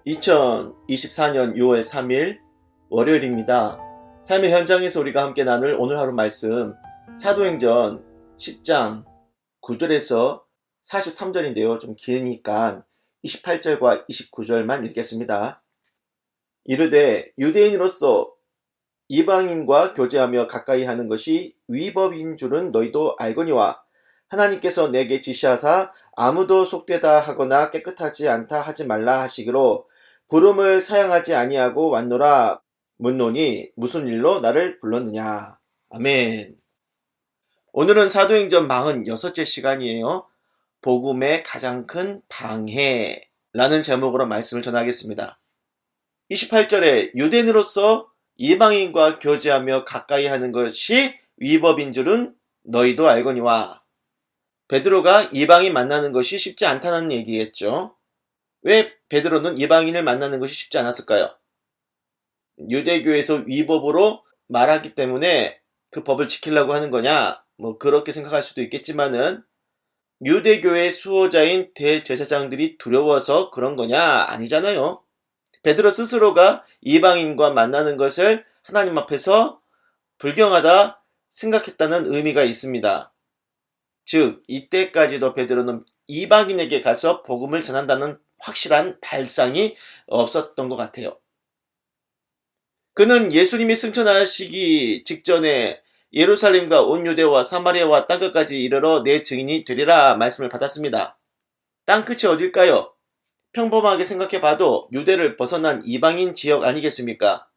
2024년 6월 3일 월요일입니다. 삶의 현장에서 우리가 함께 나눌 오늘 하루 말씀 사도행전 10장 9절에서 43절인데요. 좀 기니까 28절과 29절만 읽겠습니다. 이르되 유대인으로서 이방인과 교제하며 가까이 하는 것이 위법인 줄은 너희도 알거니와 하나님께서 내게 지시하사 아무도 속되다 하거나 깨끗하지 않다 하지 말라 하시기로 부름을 사양하지 아니하고 왔노라. 묻노니 무슨 일로 나를 불렀느냐. 아멘. 오늘은 사도행전 46째 시간이에요. 복음의 가장 큰 방해라는 제목으로 말씀을 전하겠습니다. 28절에 유대인으로서 이방인과 교제하며 가까이 하는 것이 위법인 줄은 너희도 알거니와. 베드로가 이방인 만나는 것이 쉽지 않다는 얘기겠죠. 왜 베드로는 이방인을 만나는 것이 쉽지 않았을까요? 유대교에서 위법으로 말하기 때문에 그 법을 지키려고 하는 거냐? 그렇게 생각할 수도 있겠지만은 유대교의 수호자인 대제사장들이 두려워서 그런 거냐? 아니잖아요. 베드로 스스로가 이방인과 만나는 것을 하나님 앞에서 불경하다 생각했다는 의미가 있습니다. 즉, 이때까지도 베드로는 이방인에게 가서 복음을 전한다는 확실한 발상이 없었던 것 같아요. 그는 예수님이 승천하시기 직전에 예루살렘과 온 유대와 사마리아와 땅끝까지 이르러 내 증인이 되리라 말씀을 받았습니다. 땅끝이 어딜까요? 평범하게 생각해봐도 유대를 벗어난 이방인 지역 아니겠습니까?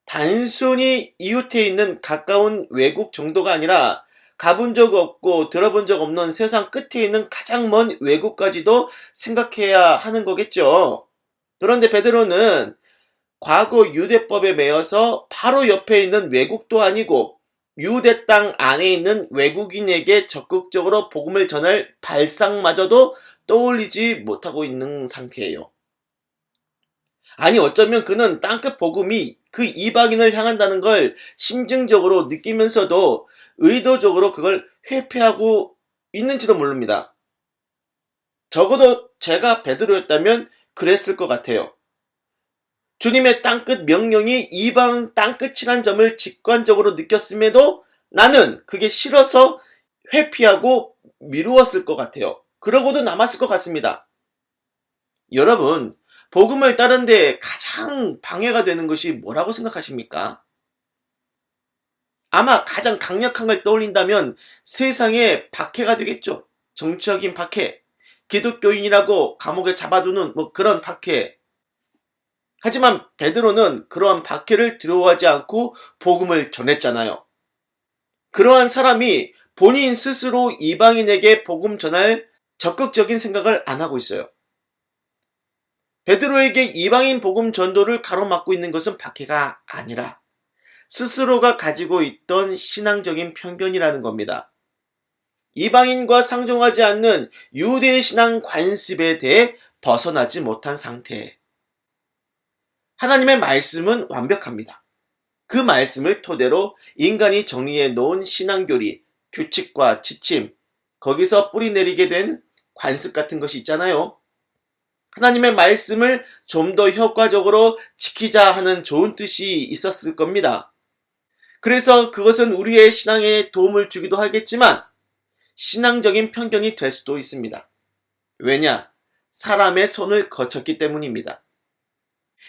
단순히 이웃에 있는 가까운 외국 정도가 아니라 가본 적 없고 들어본 적 없는 세상 끝에 있는 가장 먼 외국까지도 생각해야 하는 거겠죠. 그런데 베드로는 과거 유대법에 매여서 바로 옆에 있는 외국도 아니고 유대 땅 안에 있는 외국인에게 적극적으로 복음을 전할 발상마저도 떠올리지 못하고 있는 상태예요. 아니, 어쩌면 그는 땅끝 복음이 그 이방인을 향한다는 걸 심증적으로 느끼면서도 의도적으로 그걸 회피하고 있는지도 모릅니다. 적어도 제가 베드로였다면 그랬을 것 같아요. 주님의 땅끝 명령이 이방 땅끝이란 점을 직관적으로 느꼈음에도 나는 그게 싫어서 회피하고 미루었을 것 같아요. 그러고도 남았을 것 같습니다. 여러분, 복음을 따르는데 가장 방해가 되는 것이 뭐라고 생각하십니까? 아마 가장 강력한 걸 떠올린다면 세상의 박해가 되겠죠. 정치적인 박해, 기독교인이라고 감옥에 잡아두는 그런 박해. 하지만 베드로는 그러한 박해를 두려워하지 않고 복음을 전했잖아요. 그러한 사람이 본인 스스로 이방인에게 복음 전할 적극적인 생각을 안 하고 있어요. 베드로에게 이방인 복음 전도를 가로막고 있는 것은 박해가 아니라 스스로가 가지고 있던 신앙적인 편견이라는 겁니다. 이방인과 상종하지 않는 유대의 신앙 관습에 대해 벗어나지 못한 상태. 하나님의 말씀은 완벽합니다. 그 말씀을 토대로 인간이 정리해 놓은 신앙교리, 규칙과 지침, 거기서 뿌리내리게 된 관습 같은 것이 있잖아요. 하나님의 말씀을 좀 더 효과적으로 지키자 하는 좋은 뜻이 있었을 겁니다. 그래서 그것은 우리의 신앙에 도움을 주기도 하겠지만 신앙적인 편견이 될 수도 있습니다. 왜냐? 사람의 손을 거쳤기 때문입니다.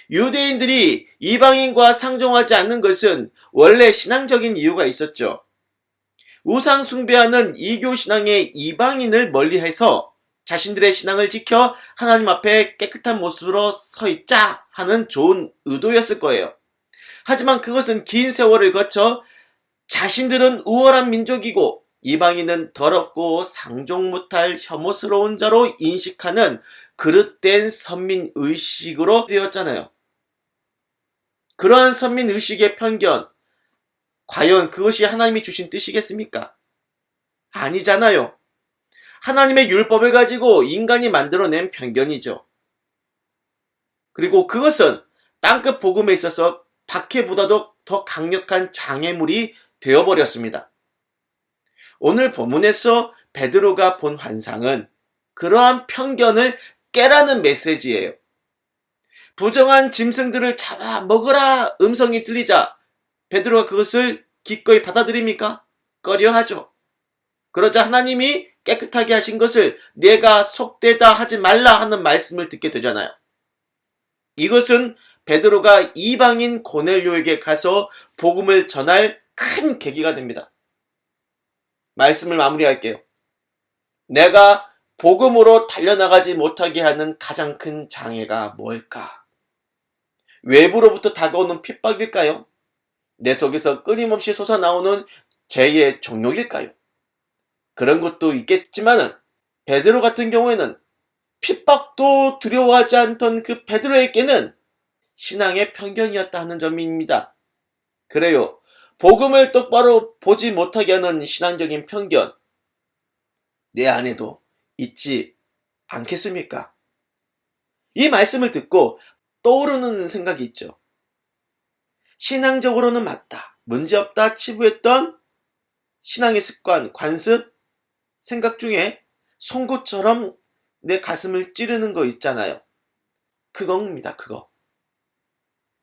유대인들이 이방인과 상종하지 않는 것은 원래 신앙적인 이유가 있었죠. 우상 숭배하는 이교 신앙의 이방인을 멀리해서 자신들의 신앙을 지켜 하나님 앞에 깨끗한 모습으로 서 있자 하는 좋은 의도였을 거예요. 하지만 그것은 긴 세월을 거쳐 자신들은 우월한 민족이고 이방인은 더럽고 상종 못할 혐오스러운 자로 인식하는 그릇된 선민의식으로 되었잖아요. 그러한 선민의식의 편견, 과연 그것이 하나님이 주신 뜻이겠습니까? 아니잖아요. 하나님의 율법을 가지고 인간이 만들어낸 편견이죠. 그리고 그것은 땅끝 복음에 있어서 박해보다도 더 강력한 장애물이 되어버렸습니다. 오늘 본문에서 베드로가 본 환상은 그러한 편견을 깨라는 메시지예요. 부정한 짐승들을 잡아 먹으라 음성이 들리자 베드로가 그것을 기꺼이 받아들입니까? 꺼려하죠. 그러자 하나님이 깨끗하게 하신 것을 내가 속되다 하지 말라 하는 말씀을 듣게 되잖아요. 이것은 베드로가 이방인 고넬료에게 가서 복음을 전할 큰 계기가 됩니다. 말씀을 마무리할게요. 내가 복음으로 달려나가지 못하게 하는 가장 큰 장애가 뭘까? 외부로부터 다가오는 핍박일까요? 내 속에서 끊임없이 솟아나오는 죄의 정욕일까요? 그런 것도 있겠지만은 베드로 같은 경우에는 핍박도 두려워하지 않던 그 베드로에게는 신앙의 편견이었다 하는 점입니다. 그래요. 복음을 똑바로 보지 못하게 하는 신앙적인 편견 내 안에도 있지 않겠습니까? 이 말씀을 듣고 떠오르는 생각이 있죠. 신앙적으로는 맞다, 문제없다 치부했던 신앙의 습관, 관습, 생각 중에 송곳처럼 내 가슴을 찌르는 거 있잖아요. 그겁니다. 그거.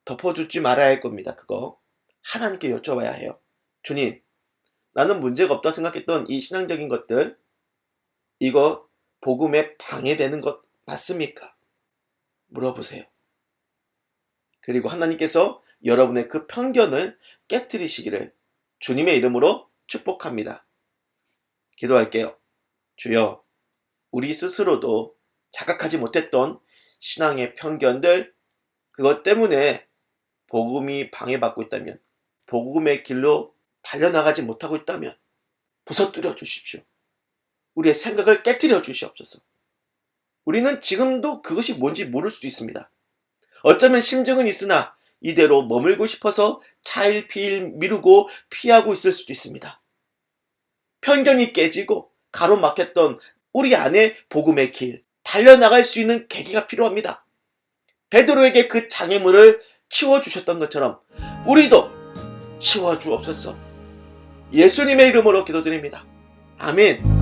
덮어주지 말아야 할 겁니다. 그거. 하나님께 여쭤봐야 해요. 주님, 나는 문제가 없다 생각했던 이 신앙적인 것들, 이거 복음에 방해되는 것 맞습니까? 물어보세요. 그리고 하나님께서 여러분의 그 편견을 깨트리시기를 주님의 이름으로 축복합니다. 기도할게요. 주여, 우리 스스로도 자각하지 못했던 신앙의 편견들, 그것 때문에 복음이 방해받고 있다면, 복음의 길로 달려나가지 못하고 있다면 부서뜨려 주십시오. 우리의 생각을 깨트려 주시옵소서. 우리는 지금도 그것이 뭔지 모를 수도 있습니다. 어쩌면 심증은 있으나 이대로 머물고 싶어서 차일피일 미루고 피하고 있을 수도 있습니다. 편견이 깨지고 가로막혔던 우리 안에 복음의 길, 달려나갈 수 있는 계기가 필요합니다. 베드로에게 그 장애물을 치워주셨던 것처럼 우리도 치워주옵소서. 예수님의 이름으로 기도드립니다. 아멘.